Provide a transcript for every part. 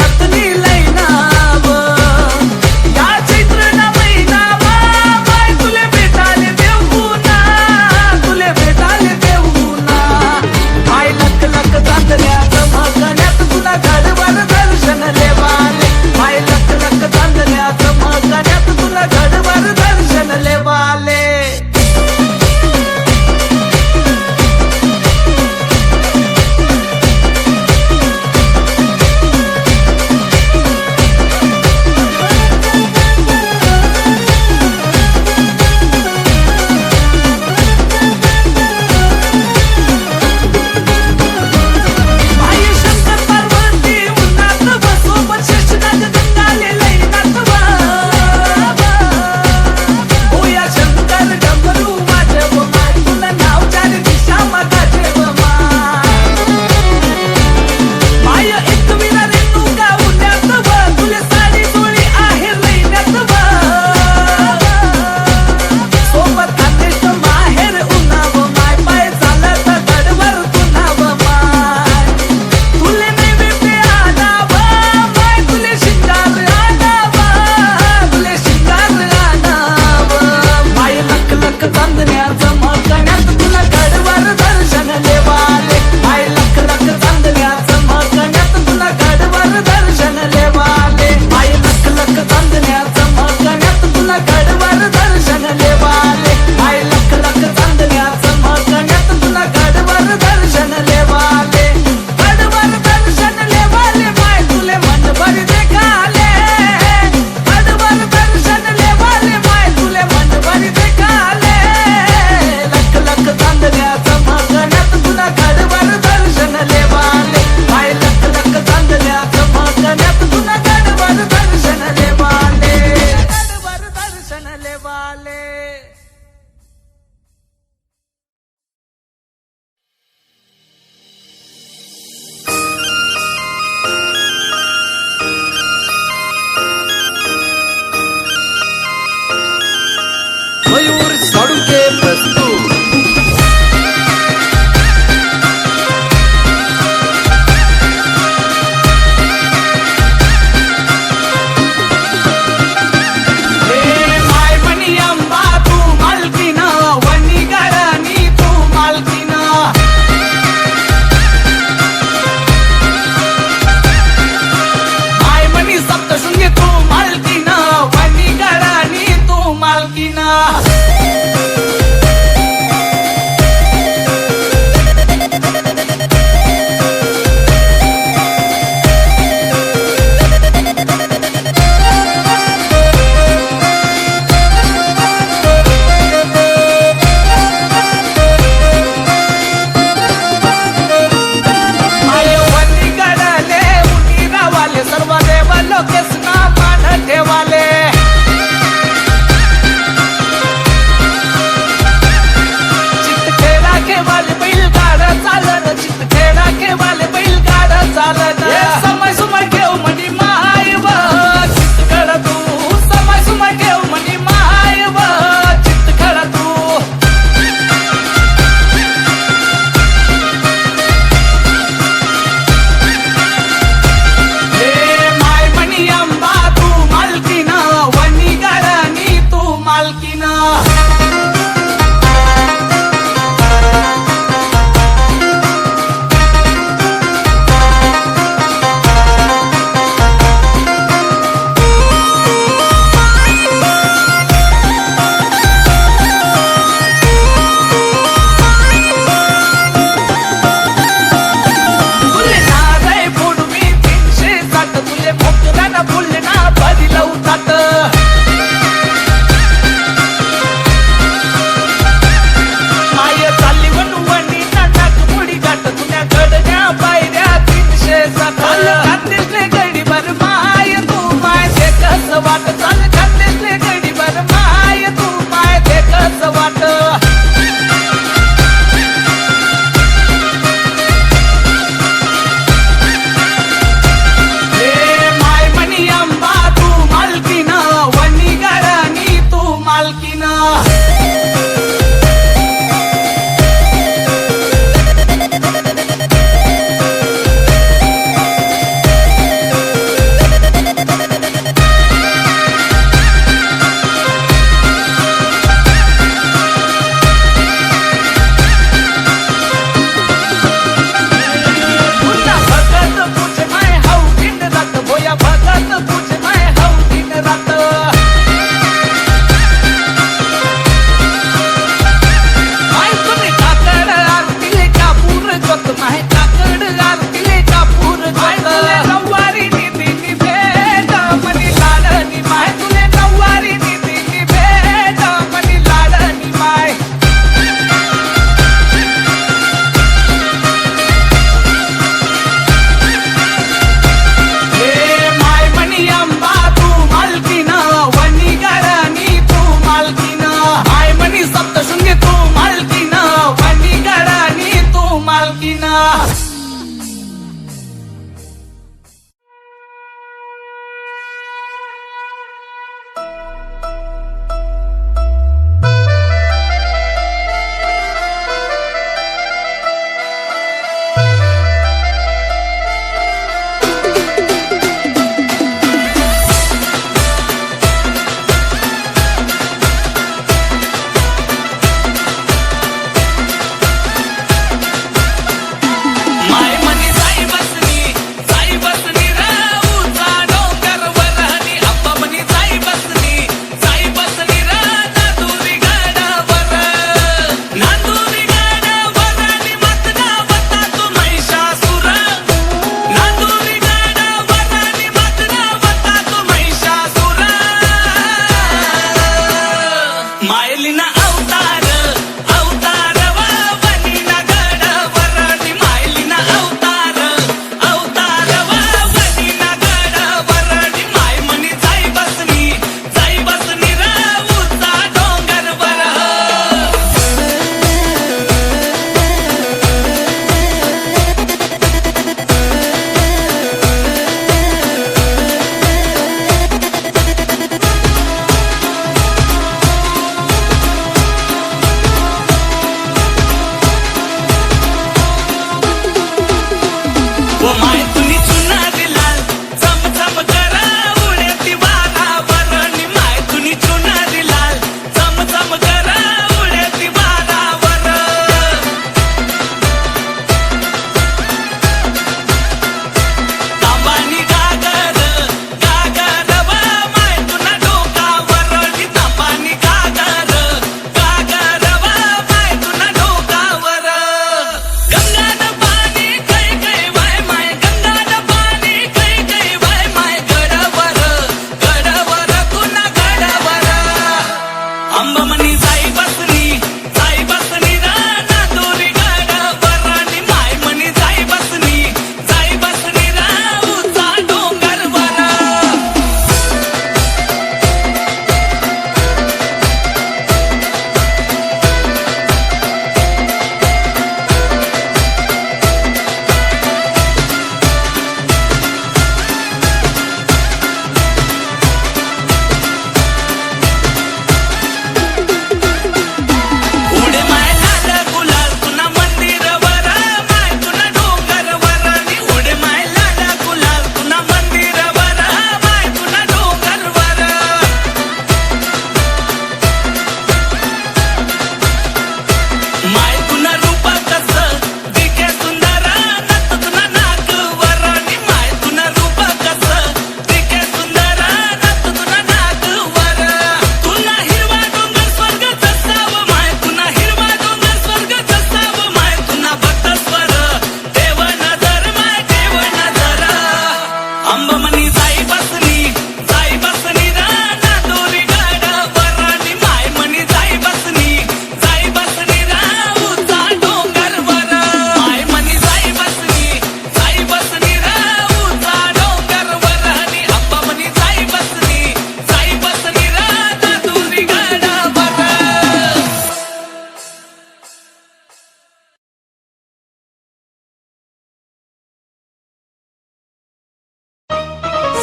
नकली लैनाव या चैत्र ना महिनावा बाय तुले भेटाले देऊना तुले भेटाले देऊना बाय लख लख चांदण्यात मगण्यात तुला घडवर दर्शन लेवाले बाय लख लख चांदण्यात मगण्यात तुला घडवर दर्शन लेवाले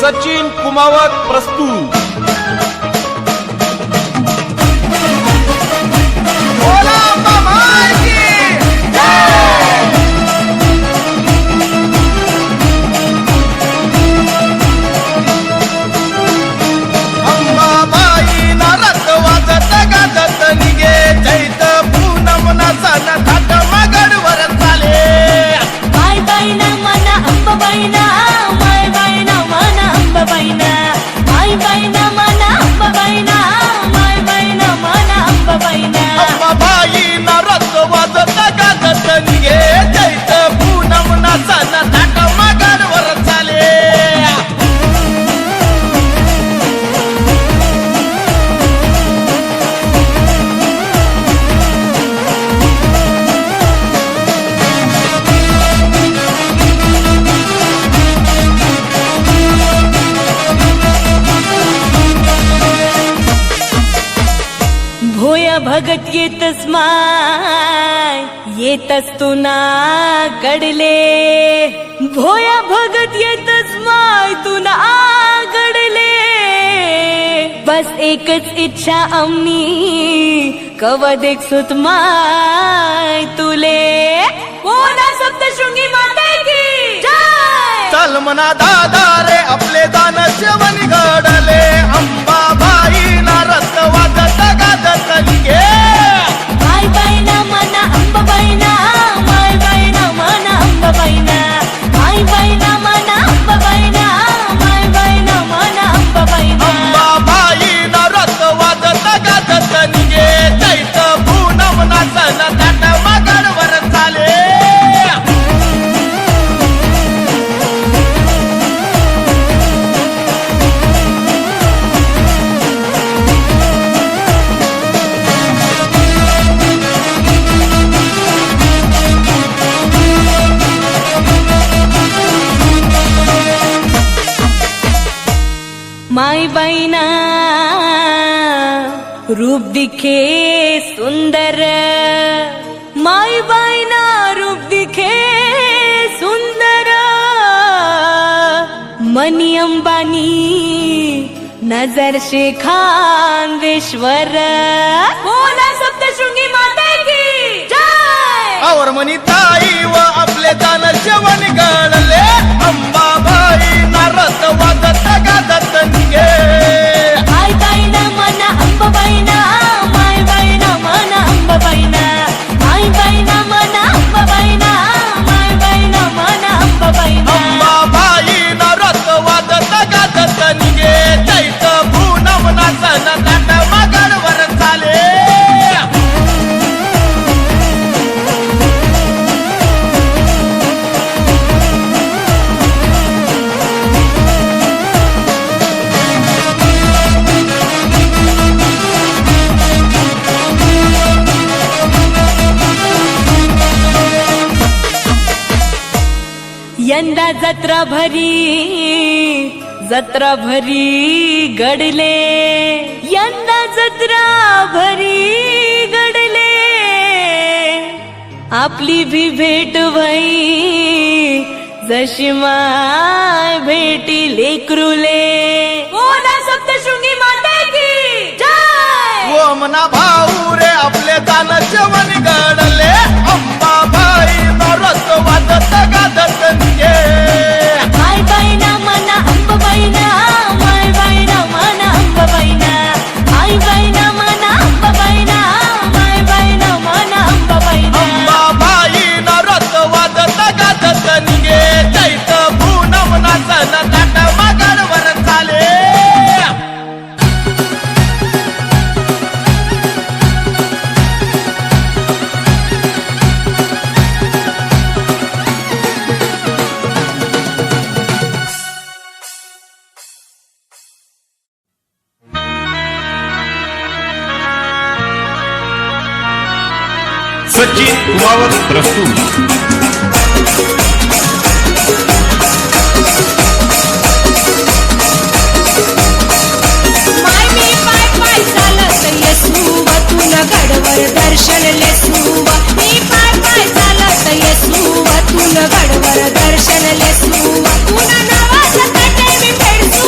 सचिन कुमावत प्रस्तुत बोला मामाई की जय। अंबाबाई नारद वाजत गाजत निघे चैत पूनम नाचन थाट मागडवर चाले माय बाईना मना अंबाबाईना माय बाईना मना अंबाबाईना माय बाईना मना अंबाबाईना माय बाईना मना अंबाबाईना अंबाबाई नारद वाजत गाजत निघे चैत पूनम नाचन थाट मागडवर चाले भोया भगत येतस माय येतस तू ना कडले भोया भगत येतस माय तू ना कडले बस एकच इच्छा आमनी कवा देखसुत माय तुले बोला सप्तशृंगी माता की जय। चल मना दादा रे आपले दान जेवण घडले अंबाबाई नारद वाजत गाजत निघे माय बाईना मना अंबाबाईना माय बाईना मना अंबाबाईना माय बाईना मना अंबाबाईना माय बाईना मना अंबाबाईना अंबाबाई नारद वाजत गाजत निघे चैत पूनम नाचन थाट मागडवर चाले माय बाईना रूप दिखे सुंदर माय बाईना रूप दिखे सुंदर मनी अंबानी नजर से खानदेश्वर बोला सप्तशृंगी माता की जय। और मनी ताई व आपले दान जेवण घडले अंबाबाई नारद वाजत गाजत निघे माय बाईना मना अंबाबाईना माय बाईना मना अंबाबाईना माय बाईना मना अंबाबाईना माय बाईना मना अंबाबाईना अंबाबाई नारद वाजत गाजत निघे चैत पूनम नाचन थाट मागडवर चाले यंदा जत्रा भरी गडले यंदा जत्रा भरी गडले आपली भी भेट भई जशी माय भेटी लेकरुले बोला सप्तशृंगी माता की जय। व मना भाऊ रे आपले दान जेवण घडले अंबाबाई नारद वाजत गाजत निघे माय बाईना मना अंबाबाईना माय बाईना मना अंबाबाईना माय बाईना मना अंबाबाईना माय बाईना मना अंबाबाईना अंबाबाई नारद वाजत गाजत निघे चैत पूनम नाचन थाट मागडवर चाले सचिन कुमावत प्रस्तुत माय मी पाय पाय चालत येसू तुन गडवर दर्शन लेसू मी पाय पाय चालत येसू तुन गडवर दर्शन लेसू तुन नावाचं काटे मी फेडसू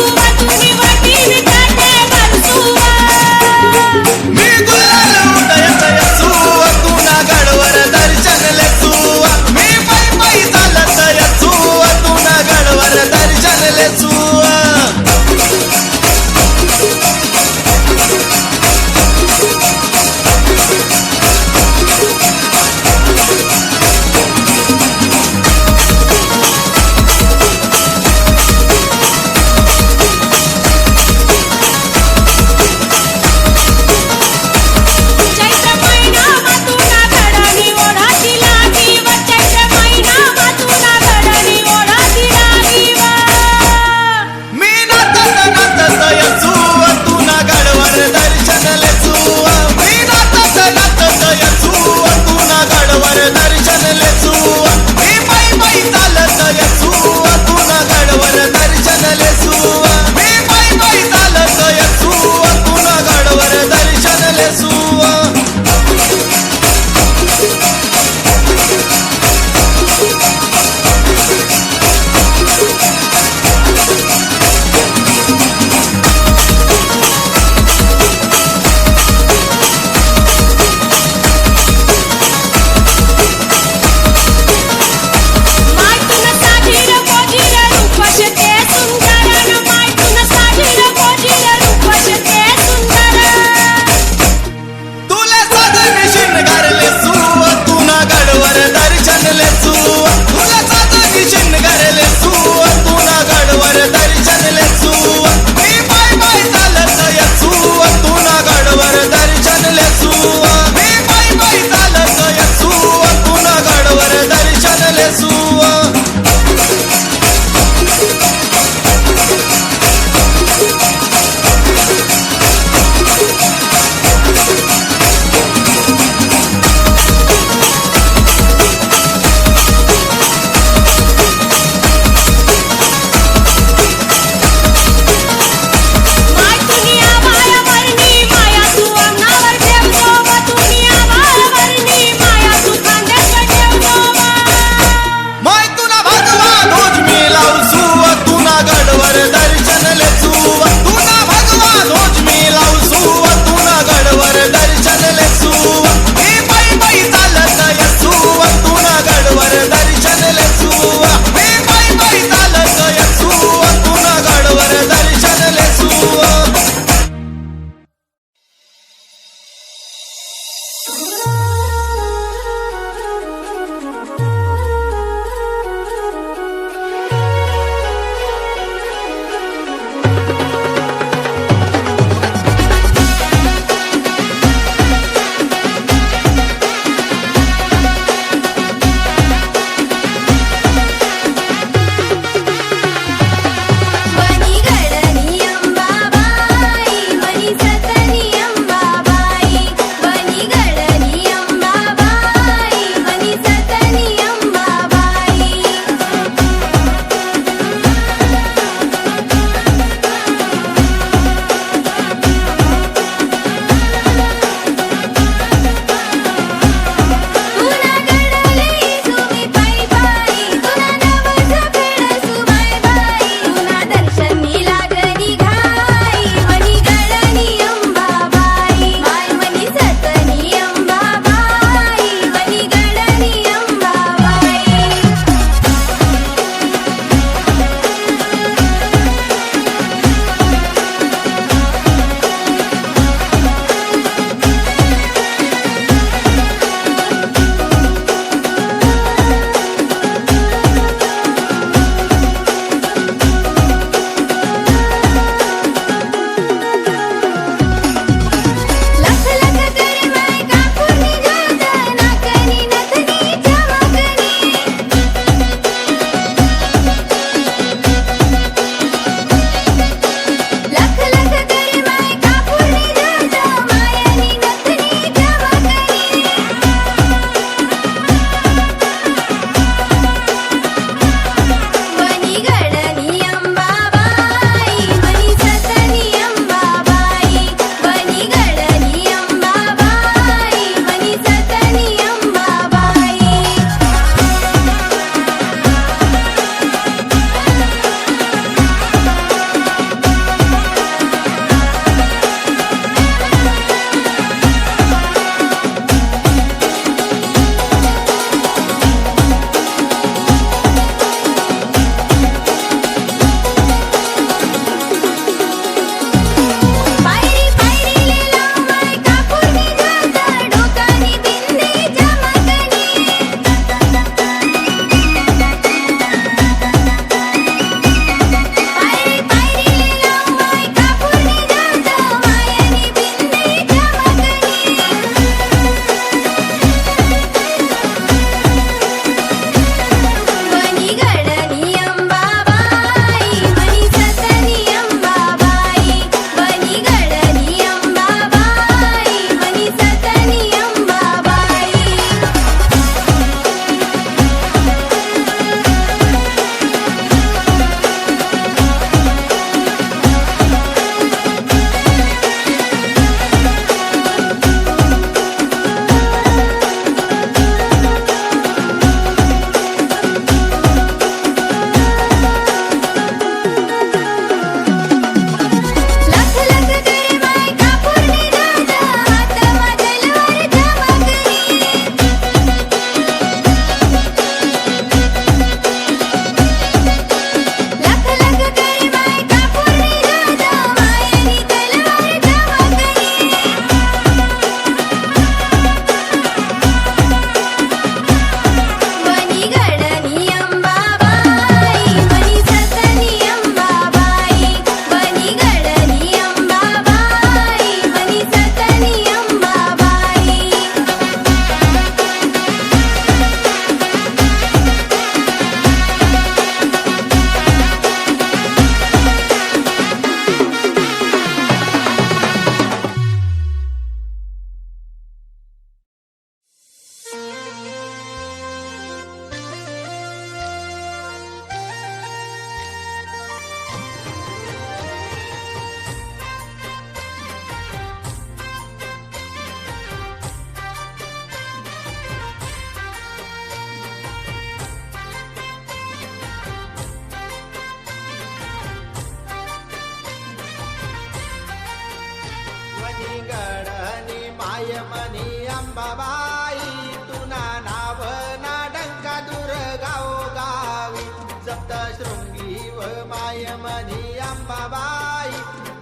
अंबाबाई तुना नाव ना डंका दूर गावोगावी सप्तशृंगी व मायमनी अंबाबाई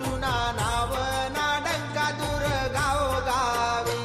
तुना नाव ना डंका दूर गावोगावी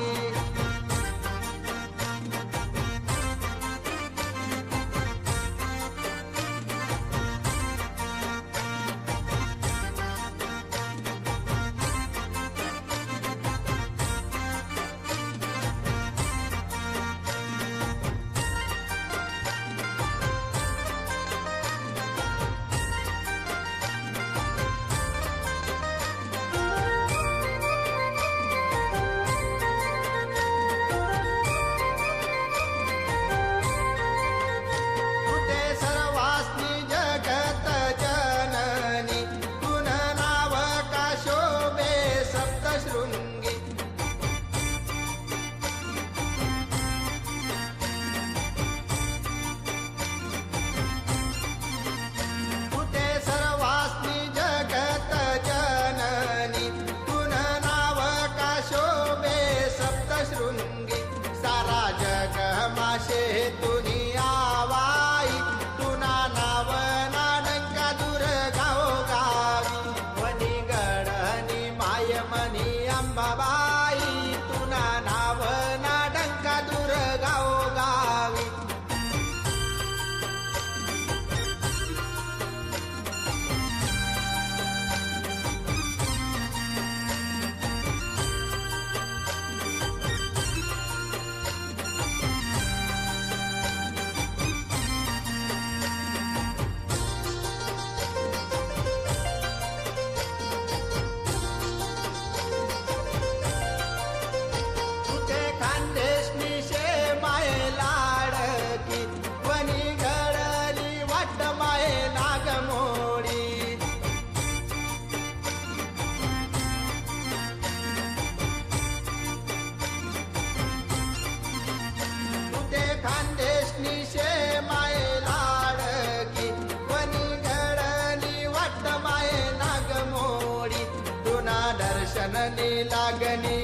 तुते सर्वास्नी जगत जननी तुन नाव का शोभे सप्तशृंगी तुते सर्वास्नी जगत जननी तुन नाव का शोभे सप्तशृंगी सारा जग माशे तुनी आवाई तुना नाव ना डंका दूर गावोगावी वनी गडनी मायमनी अंबाबाई तुना नाव ना डंका दूर गावोगावी तुते खानदेशनी शे माय लाडकी वनी गडली वाट माय नागमोडी तुते खानदेशनी शे माय लाडकी वनी गडली वाट माय नागमोडी तुना दर्शननी लागणी